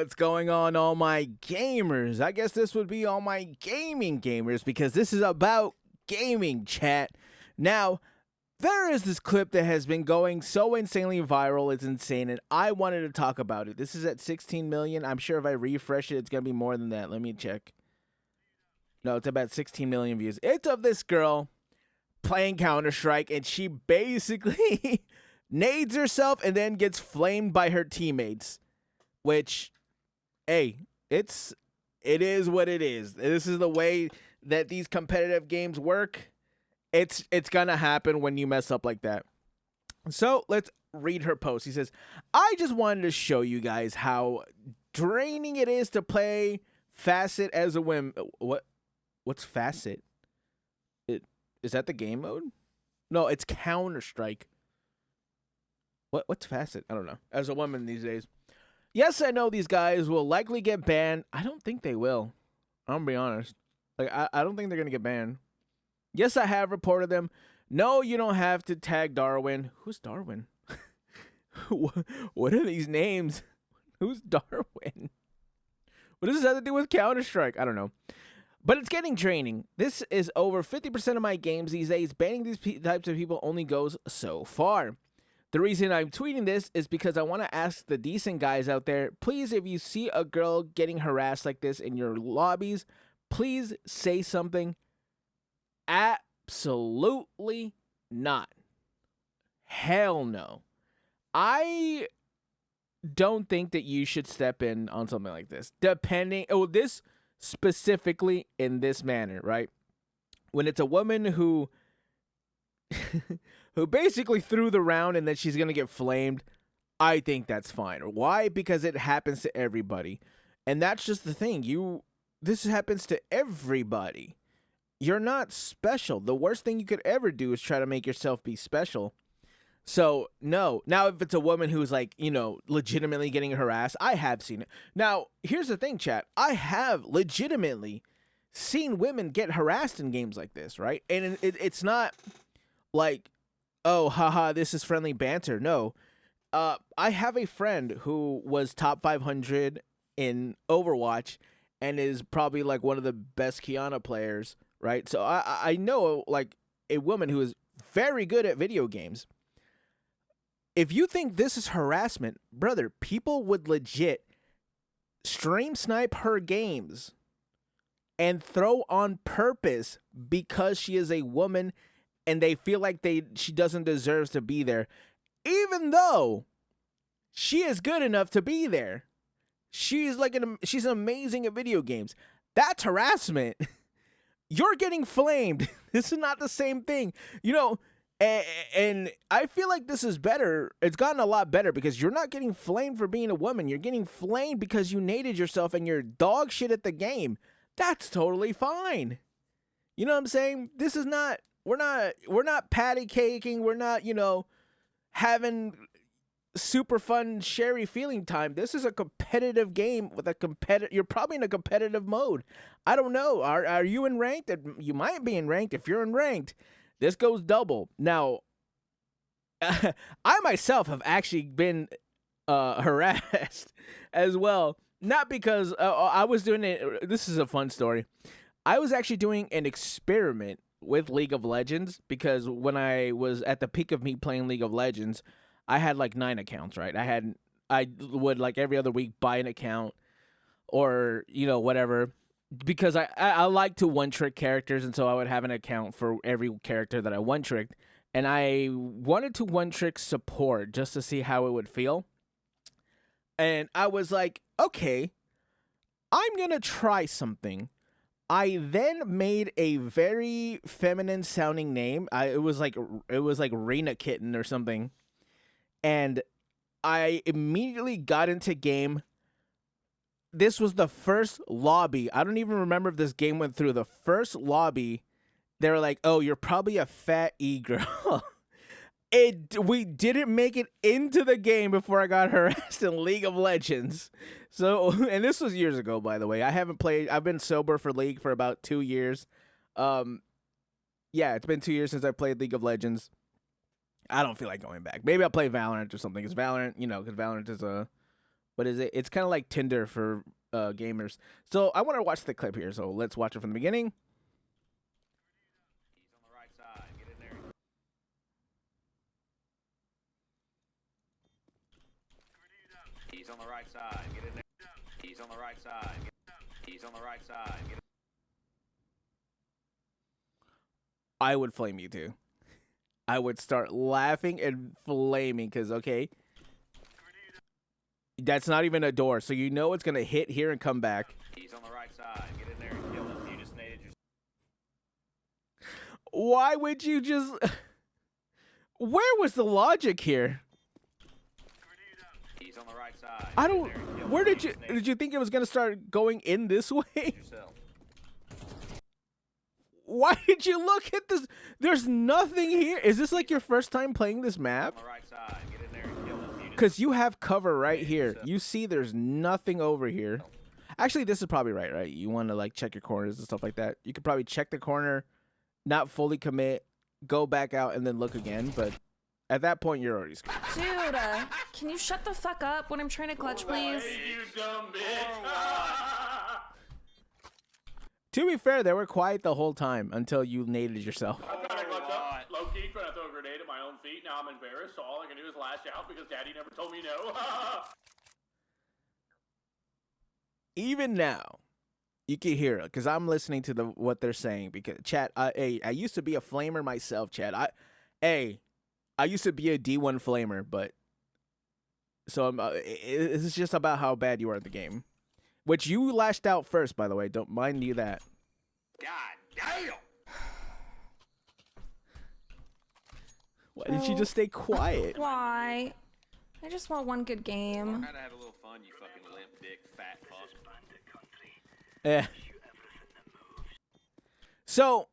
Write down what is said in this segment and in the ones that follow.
What's going on, all my gamers? I guess this would be all my gaming gamers because this is about gaming, chat. Now, there is this clip that has been going so insanely viral, it's insane, and I wanted to talk about it. This is at 16 million. I'm sure if I refresh it, it's going to be more than that. Let me check. No, it's about 16 million views. It's of this girl playing Counter-Strike, and she basically nades herself and then gets flamed by her teammates. Which, hey, it is what it is. This is the way that these competitive games work. It's gonna happen when you mess up like that. So let's read her post. He says, I just wanted to show you guys how draining it is to play Facet as a woman. What's Facet? Is that the game mode? No, it's Counter-Strike. What's Facet? I don't know. As a woman these days. Yes, I know these guys will likely get banned. I don't think they will. I'm gonna be honest. Like, I don't think they're gonna get banned. Yes, I have reported them. No, you don't have to tag Darwin. Who's Darwin? What are these names? Who's Darwin? What does this have to do with Counter-Strike? I don't know. But it's getting draining. This is over 50% of my games these days. Banning these types of people only goes so far. The reason I'm tweeting this is because I want to ask the decent guys out there, please, if you see a girl getting harassed like this in your lobbies, please say something. Absolutely not. Hell no. I don't think that you should step in on something like this. This specifically in this manner, right? When it's a woman who who basically threw the round and then she's going to get flamed, I think that's fine. Why? Because it happens to everybody. And that's just the thing. This happens to everybody. You're not special. The worst thing you could ever do is try to make yourself be special. So, no. Now, if it's a woman who's like, legitimately getting harassed, I have seen it. Now, here's the thing, chat. I have legitimately seen women get harassed in games like this, right? And it's not like, oh, haha, this is friendly banter. No. I have a friend who was top 500 in Overwatch and is probably like one of the best Kiana players, right? So I know like a woman who is very good at video games. If you think this is harassment, brother, people would legit stream snipe her games and throw on purpose because she is a woman and they feel like she doesn't deserve to be there, even though she is good enough to be there. She's amazing at video games. That's harassment. You're getting flamed. This is not the same thing. And I feel like this is better. It's gotten a lot better because you're not getting flamed for being a woman. You're getting flamed because you naded yourself and you're dog shit at the game. That's totally fine. You know what I'm saying? This is not, we're not patty caking. We're not, having super fun, sherry feeling time. This is a competitive game with you're probably in a competitive mode. I don't know. Are you in ranked? You might be in ranked. If you're in ranked, this goes double. Now, I myself have actually been harassed as well. Not because I was doing it. This is a fun story. I was actually doing an experiment with League of Legends because when I was at the peak of me playing League of Legends, I had like 9 accounts, right? I would like every other week buy an account or, whatever, because I like to one-trick characters, and so I would have an account for every character that I one-tricked, and I wanted to one-trick support just to see how it would feel. And I was like, okay, I'm going to try something. I then made a very feminine sounding name. It was like Rena Kitten or something. And I immediately got into game. This was the first lobby. I don't even remember if this game went through. The first lobby, they were like, "Oh, you're probably a fat e-girl." We didn't make it into the game before I got harassed in League of Legends. So, and this was years ago, by the way. I've been sober for League for about 2 years. Yeah, it's been 2 years since I played League of Legends. I don't feel like going back. Maybe I'll play Valorant or something. Because Valorant is a what is it? It's kind of like Tinder for gamers. So I want to watch the clip here. So let's watch it from the beginning. He's on the right side. Get in there. He's on the right side. Get in there. He's on the right side. He's on the right side. Get in. I would flame you too. I would start laughing and flaming because, okay, that's not even a door, so you know it's going to hit here and come back. He's on the right side. Get in there and kill him. You just naded yourself. Why would you just... Where was the logic here? He's on the right side. I don't... Where did you think it was going to start going in this way? Yourself. Why did you look at this? There's nothing here. Is this like your first time playing this map? On the right side. Get in there and kill him. Because you have cover right here. You see there's nothing over here. Actually, this is probably right? You want to like check your corners and stuff like that. You could probably check the corner, not fully commit, go back out, and then look again. But at that point, you're already screwed. Dude, can you shut the fuck up when I'm trying to clutch, please? You dumb bitch. To be fair, they were quiet the whole time until you naded yourself. I'm trying to clutch up. Low-key, trying to throw a grenade at my own feet. Now I'm embarrassed, so all I can do is lash out because Daddy never told me no. Even now, you can hear it because I'm listening to what they're saying. Because chat, I used to be a flamer myself, chat. I used to be a D1 flamer, but so it's just about how bad you are at the game. Which you lashed out first, by the way. Don't mind you that. God damn! Why did you just stay quiet? Why? I just want one good game. Try to have a little fun, you fucking limp dick fat fuck. Yeah. So,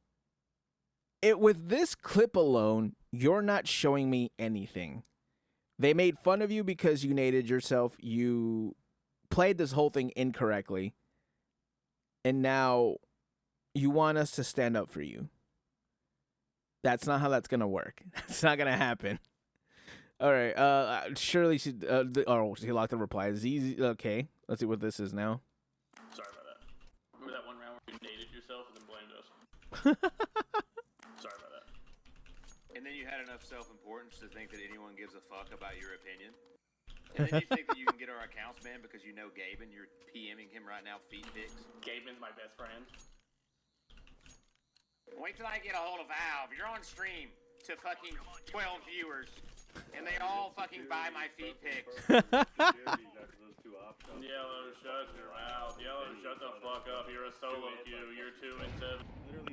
with this clip alone, you're not showing me anything. They made fun of you because you naded yourself. You played this whole thing incorrectly. And now you want us to stand up for you. That's not how that's going to work. That's not going to happen. All right. Surely she... she locked the replies. Easy. Okay. Let's see what this is now. Sorry about that. Remember that one round where you dated yourself and then blamed us? Sorry about that. And then you had enough self-importance to think that anyone gives a fuck about your opinion. And then you think that you can get our accounts, man, because you know Gabe and you're PMing him right now, feet pics. Gaben's my best friend. Wait till I get a hold of Valve. You're on stream to fucking 12 viewers, and they all fucking buy my feet pics. Yellow, shut your mouth. Yellow, shut the fuck up. You're a solo queue. You're 2 and 7.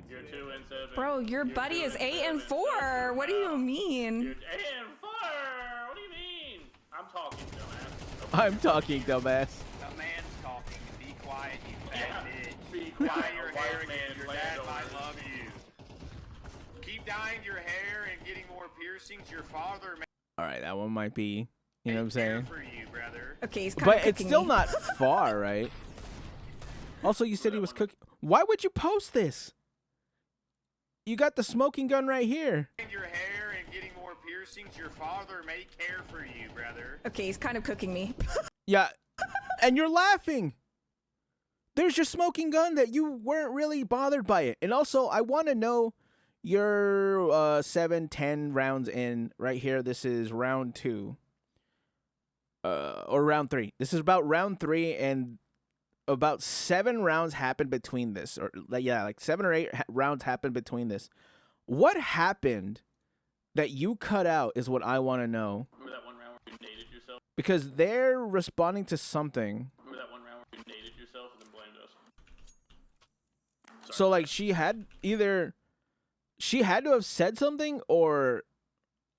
You're 2 and 7. Bro, your buddy is 8 and 4. What do you mean? You're 8 and 4. What do you mean? I'm talking, dumbass. I'm talking, dumbass. A man's talking. Be quiet, you fat bitch. Be quiet. Dye your hair White man again. Your dad landowner. might love you. Keep dyeing your hair and getting more piercings. Your father may All right, that one might be, you know what I'm saying? for you, brother. Okay, he's kind But of it's still not far, right? Also, you said he was cooking. Why would you post this? You got the smoking gun right here. Your hair and getting more piercings. Your father may care for you, brother. Okay, he's kind of cooking me. Yeah, and you're laughing. There's your smoking gun that you weren't really bothered by it. And also, I want to know your 10 rounds in right here. This is round 2. Or round 3. This is about round 3, and about 7 rounds happened between this. Or yeah, like 7 or 8 rounds happened between this. What happened that you cut out is what I want to know. Remember that one round where you dated yourself? Because they're responding to something. Remember that one round where you dated yourself and then blamed us? Sorry. So like she had to have said something, or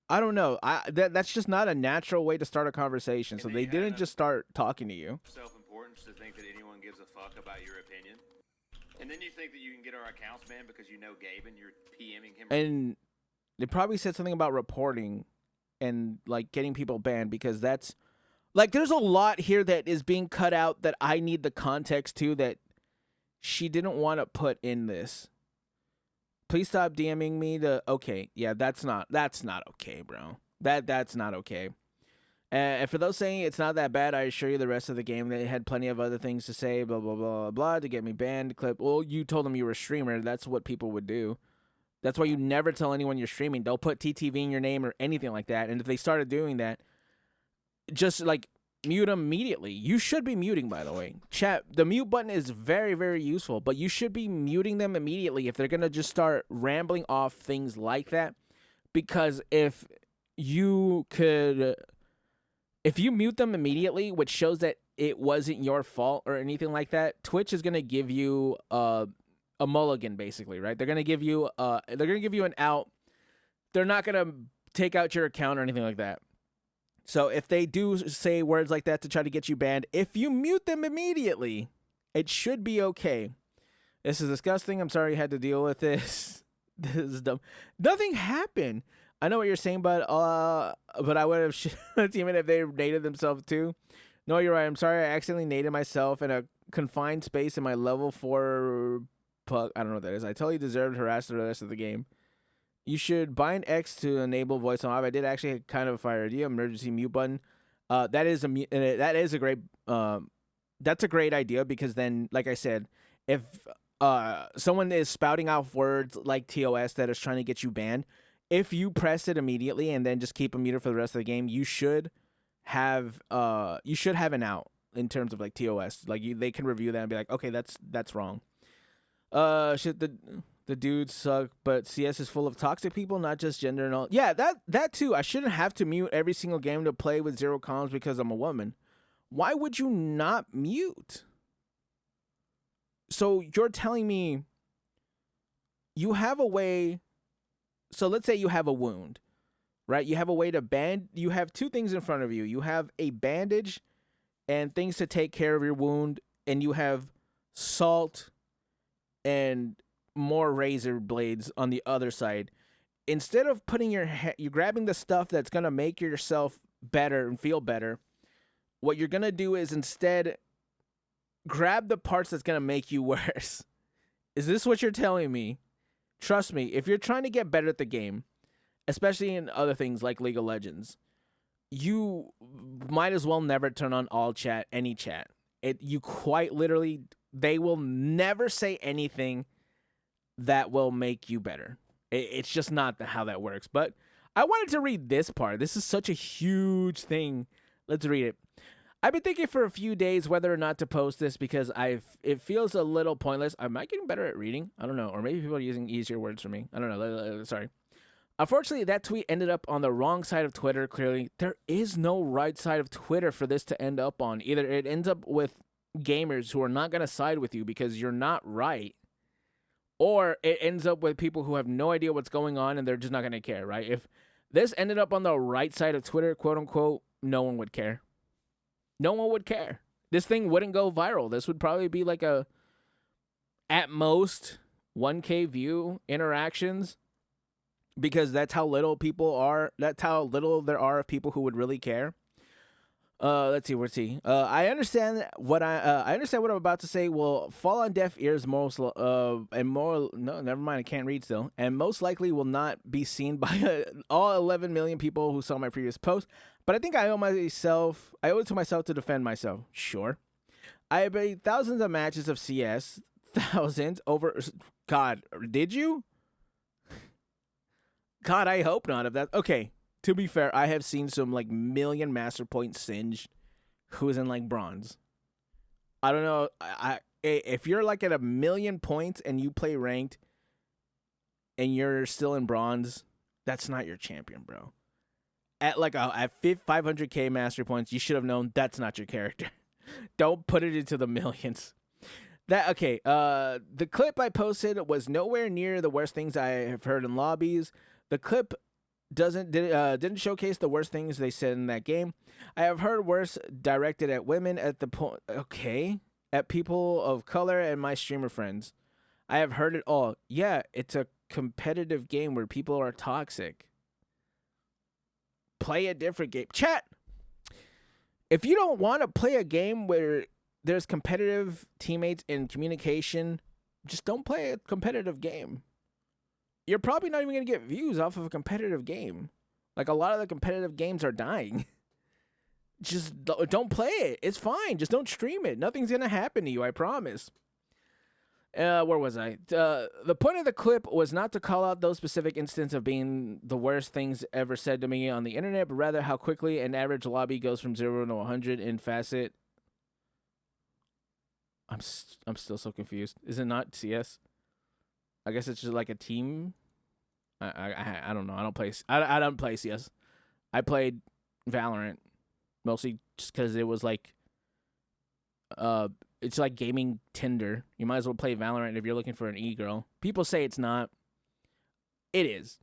I don't know. That's just not a natural way to start a conversation. So they didn't just start talking to you. Self-importance to think that anyone gives a fuck about your opinion. And then you think that you can get our accounts, man, because you know Gabe and you're PMing him. And they probably said something about reporting and like getting people banned, because that's like there's a lot here that is being cut out that I need the context to, that she didn't want to put in this. Please stop DMing me to okay, yeah, that's not okay, bro. That's not okay. And for those saying it's not that bad, I assure you the rest of the game, they had plenty of other things to say, blah, blah, blah, blah, blah, to get me banned, clip. Well, you told them you were a streamer. That's what people would do. That's why you never tell anyone you're streaming. They'll put TTV in your name or anything like that. And if they started doing that, just like mute them immediately. You should be muting, by the way. Chat, the mute button is very, very useful, but you should be muting them immediately if they're going to just start rambling off things like that. Because if you mute them immediately, which shows that it wasn't your fault or anything like that, Twitch is going to give you a mulligan, basically, right? They're going to give you an out. They're not going to take out your account or anything like that. So if they do say words like that to try to get you banned, if you mute them immediately, it should be okay. This is disgusting. I'm sorry you had to deal with this. This is dumb. Nothing happened. I know what you're saying, but I would have even if they nated themselves too. No, you're right. I'm sorry. I accidentally nated myself in a confined space in my level 4 puck. I don't know what that is. I totally deserved harassed the rest of the game. You should bind X to enable voice on off. I did actually kind of a fire idea. Emergency mute button. That is a great that's a great idea, because then, like I said, if someone is spouting out words like TOS that is trying to get you banned, if you press it immediately and then just keep them muted for the rest of the game, you should have an out in terms of like TOS. Like they can review that and be like, okay, that's wrong. Shit, the dudes suck, but CS is full of toxic people, not just gender and all. Yeah, that too. I shouldn't have to mute every single game to play with 0 comms because I'm a woman. Why would you not mute? So you're telling me you have a way. So let's say you have a wound, right? You have a way to you have 2 things in front of you. You have a bandage and things to take care of your wound, and you have salt and more razor blades on the other side. Instead of putting you're grabbing the stuff that's going to make yourself better and feel better, what you're going to do is instead grab the parts that's going to make you worse. Is this what you're telling me? Trust me, if you're trying to get better at the game, especially in other things like League of Legends, you might as well never turn on all chat, any chat. You quite literally, they will never say anything that will make you better. It's just not how that works. But I wanted to read this part. This is such a huge thing. Let's read it. I've been thinking for a few days whether or not to post this because it feels a little pointless. Am I getting better at reading? I don't know. Or maybe people are using easier words for me. I don't know. Sorry. Unfortunately, that tweet ended up on the wrong side of Twitter. Clearly, there is no right side of Twitter for this to end up on. Either it ends up with gamers who are not going to side with you because you're not right, or it ends up with people who have no idea what's going on and they're just not going to care, right? If this ended up on the right side of Twitter, quote unquote, no one would care. No one would care. This thing wouldn't go viral. This would probably be like at most 1K view interactions, because that's how little people are. That's how little there are of people who would really care. Let's see. I understand what I'm about to say will fall on deaf ears no, never mind. I can't read still. And most likely will not be seen by all 11 million people who saw my previous post. But I think I owe it to myself to defend myself. Sure. I have played thousands of matches of CS. Thousands over. God, did you? God, I hope not. If that okay. To be fair, I have seen some like million master point singed who's in like bronze. I don't know. If you're like at 1 million points and you play ranked and you're still in bronze, that's not your champion, bro. At 500k master points, you should have known that's not your character. Don't put it into the millions. The clip I posted was nowhere near the worst things I have heard in lobbies. The clip didn't showcase the worst things they said in that game. I have heard worse directed at women at people of color and my streamer friends. I have heard it all. Yeah, it's a competitive game where people are toxic. Play a different game. Chat! If you don't want to play a game where there's competitive teammates and communication, just don't play a competitive game. You're probably not even going to get views off of a competitive game. Like, a lot of the competitive games are dying. just don't play it. It's fine. Just don't stream it. Nothing's gonna happen to you. I promise. Where was I? The point of the clip was not to call out those specific instances of being the worst things ever said to me on the internet, but rather how quickly an average lobby goes from 0 to 100 in Facet. I'm still so confused. Is it not CS? I guess it's just like a team. I don't know. I don't play CS. I played Valorant mostly just because it was like it's like gaming Tinder. You might as well play Valorant if you're looking for an e-girl. People say it's not. It is.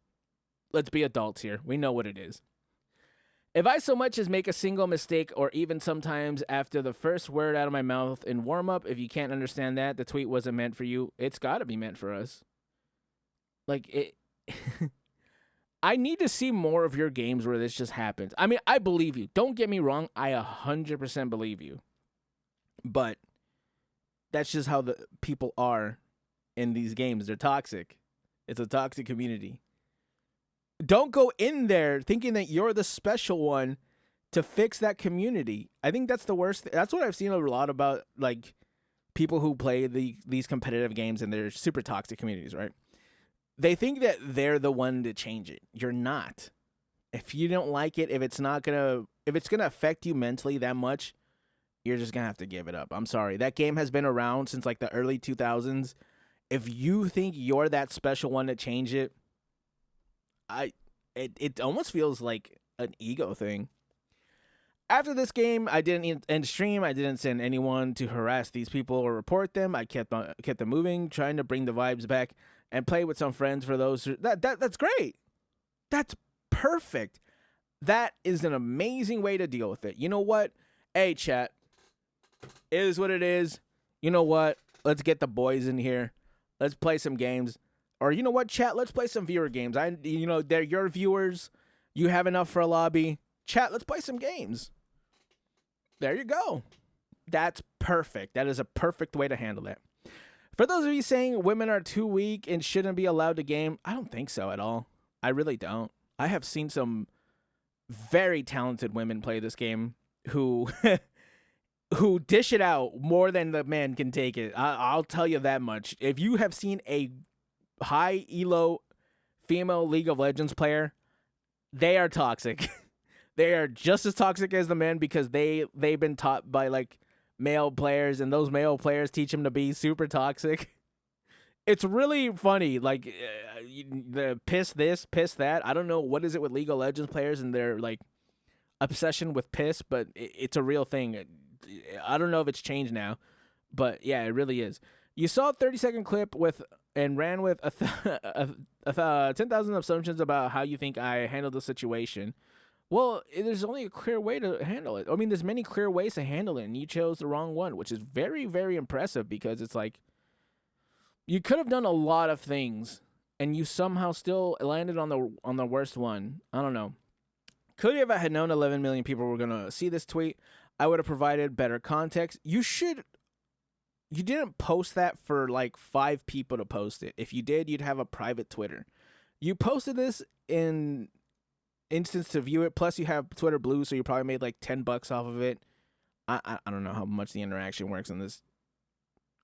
Let's be adults here. We know what it is. If I so much as make a single mistake, or even sometimes after the first word out of my mouth in warm-up, if you can't understand that, the tweet wasn't meant for you, it's got to be meant for us. Like, it... I need to see more of your games where this just happens. I mean, I believe you. Don't get me wrong. I 100% believe you. But that's just how the people are in these games. They're toxic. It's a toxic community. Don't go in there thinking that you're the special one to fix that community. I think that's the worst. That's what I've seen a lot about, like, people who play these competitive games and they're super toxic communities, right? They think that they're the one to change it. You're not. If you don't like it, if it's gonna affect you mentally that much, you're just gonna have to give it up. I'm sorry. That game has been around since like the early 2000s. If you think you're that special one to change it, it almost feels like an ego thing. After this game, I didn't end stream. I didn't send anyone to harass these people or report them. I kept them moving, trying to bring the vibes back and play with some friends for those who, that's great. That's perfect. That is an amazing way to deal with it. You know what? Hey, chat. It is what it is. You know what? Let's get the boys in here. Let's play some games. Or you know what, chat? Let's play some viewer games. They're your viewers. You have enough for a lobby. Chat, let's play some games. There you go. That's perfect. That is a perfect way to handle that. For those of you saying women are too weak and shouldn't be allowed to game, I don't think so at all. I really don't. I have seen some very talented women play this game who who dish it out more than the man can take it. I'll tell you that much. If you have seen a high elo female League of Legends player, they are toxic. They are just as toxic as the men because they've been taught by like male players, and those male players teach them to be super toxic. It's really funny. Like the piss this, piss that. I don't know what is it with League of Legends players and their like obsession with piss, but it's a real thing. I don't know if it's changed now, but yeah, it really is. You saw a 30-second clip and ran with 10,000 assumptions about how you think I handled the situation. Well, there's only a clear way to handle it. I mean, there's many clear ways to handle it, and you chose the wrong one, which is very, very impressive because it's like you could have done a lot of things, and you somehow still landed on the worst one. I don't know. Could have, if I had known 11 million people were going to see this tweet, I would have provided better context. You didn't post that for like 5 people to post it. If you did, you'd have a private Twitter. You posted this in instance to view it, plus you have Twitter Blue, so you probably made like $10 off of it. I don't know how much the interaction works on this.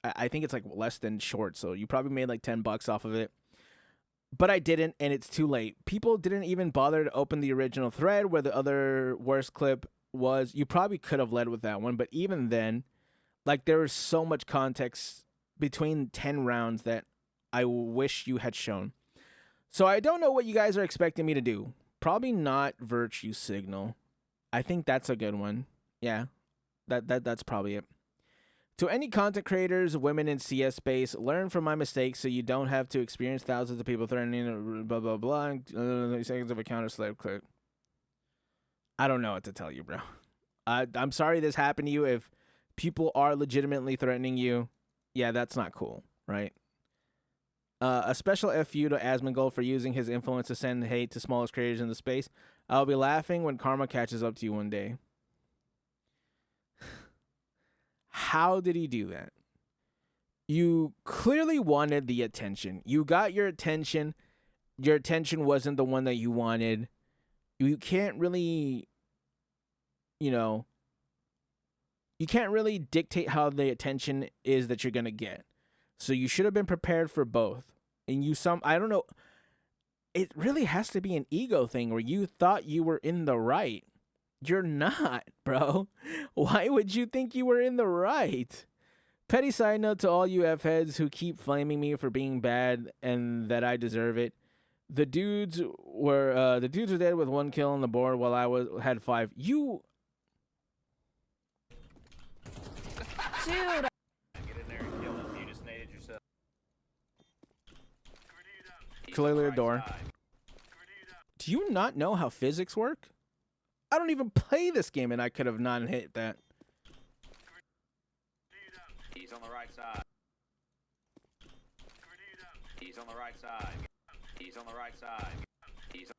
I think it's like less than short, so you probably made like $10 off of it. But I didn't, and it's too late. People didn't even bother to open the original thread where the other worst clip was. You probably could have led with that one, but even then, like, there was so much context between 10 rounds that I wish you had shown. So I don't know what you guys are expecting me to do. Probably not virtue signal. I think that's a good one. Yeah, that's probably it. To any content creators, women in CS space, learn from my mistakes so you don't have to experience thousands of people threatening blah, blah, blah, seconds of a counter slave click. I don't know what to tell you, bro. I'm sorry this happened to you. If people are legitimately threatening you, yeah, that's not cool, right? A special FU to Asmongold for using his influence to send hate to smallest creators in the space. I'll be laughing when karma catches up to you one day. How did he do that? You clearly wanted the attention. You got your attention. Your attention wasn't the one that you wanted. You can't really you know, you can't really dictate how the attention is that you're going to get. So you should have been prepared for both. And I don't know, it really has to be an ego thing where you thought you were in the right. You're not, bro. Why would you think you were in the right? Petty side note to all you F-heads who keep flaming me for being bad and that I deserve it. The dudes were dead with 1 kill on the board while I had 5. You, Dude, Get in there and kill him. You just naded yourself. He's on the clearly a right door. side. Do you not know how physics work? I don't even play this game and I could have not hit that. He's on the right side. He's on the right side. He's on the right side. He's on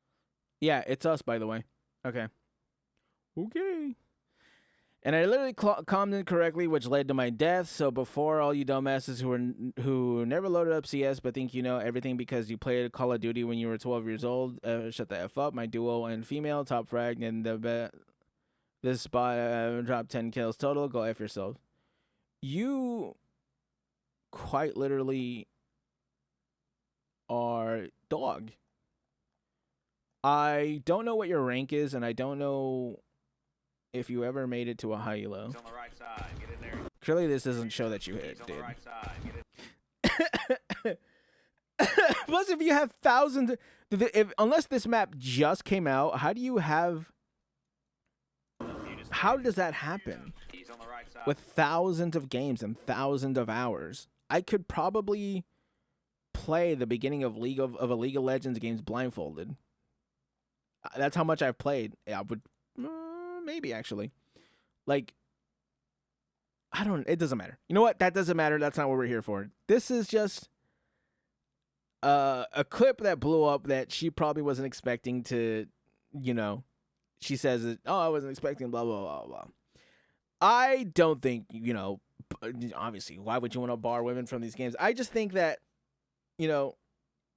Yeah, it's us, by the way. Okay. Okay. And I literally commented correctly, which led to my death. So before all you dumbasses who never loaded up CS but think you know everything because you played Call of Duty when you were 12 years old, shut the F up. My duo and female top frag and this spot dropped 10 kills total. Go F yourself. You quite literally are dog. I don't know what your rank is, and I don't know if you ever made it to a high elo. He's on the right side. Get in there. Clearly, this doesn't show that you hit He's it, on the dude. right side. Get in. Plus, if you have thousands, unless this map just came out, how do you have? How does that happen? He's on the right side. With thousands of games and thousands of hours, I could probably play the beginning of a League of Legends games blindfolded. That's how much I've played. I would maybe actually, like, it doesn't matter. You know what? That doesn't matter. That's not what we're here for. This is just a clip that blew up that she probably wasn't expecting to, you know, she says it, oh, I wasn't expecting blah, blah, blah, blah. I don't think, you know, obviously, why would you want to bar women from these games? I just think that, you know,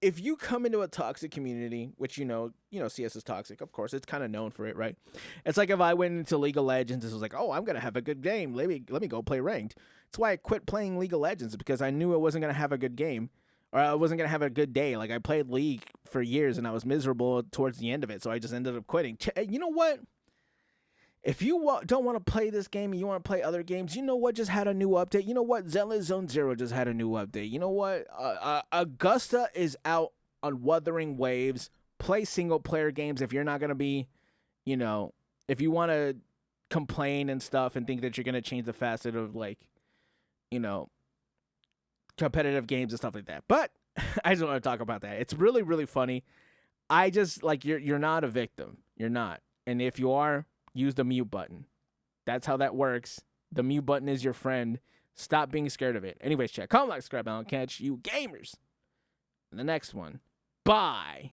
if you come into a toxic community, which, you know, CS is toxic, of course, it's kind of known for it, right? It's like if I went into League of Legends and was like, oh, I'm going to have a good game. Let me go play ranked. That's why I quit playing League of Legends, because I knew I wasn't going to have a good game, or I wasn't going to have a good day. Like, I played League for years and I was miserable towards the end of it, so I just ended up quitting. You know what? If you don't want to play this game and you want to play other games, you know what just had a new update? You know what? Zealous Zone Zero just had a new update. You know what? Augusta is out on Wuthering Waves. Play single-player games if you're not going to be, you know, if you want to complain and stuff and think that you're going to change the facet of, like, you know, competitive games and stuff like that. But I just want to talk about that. It's really, really funny. I just, like, you're not a victim. You're not. And if you are, use the mute button. That's how that works. The mute button is your friend. Stop being scared of it. Anyways, check. Comment, like, subscribe, and I'll catch you gamers in the next one. Bye.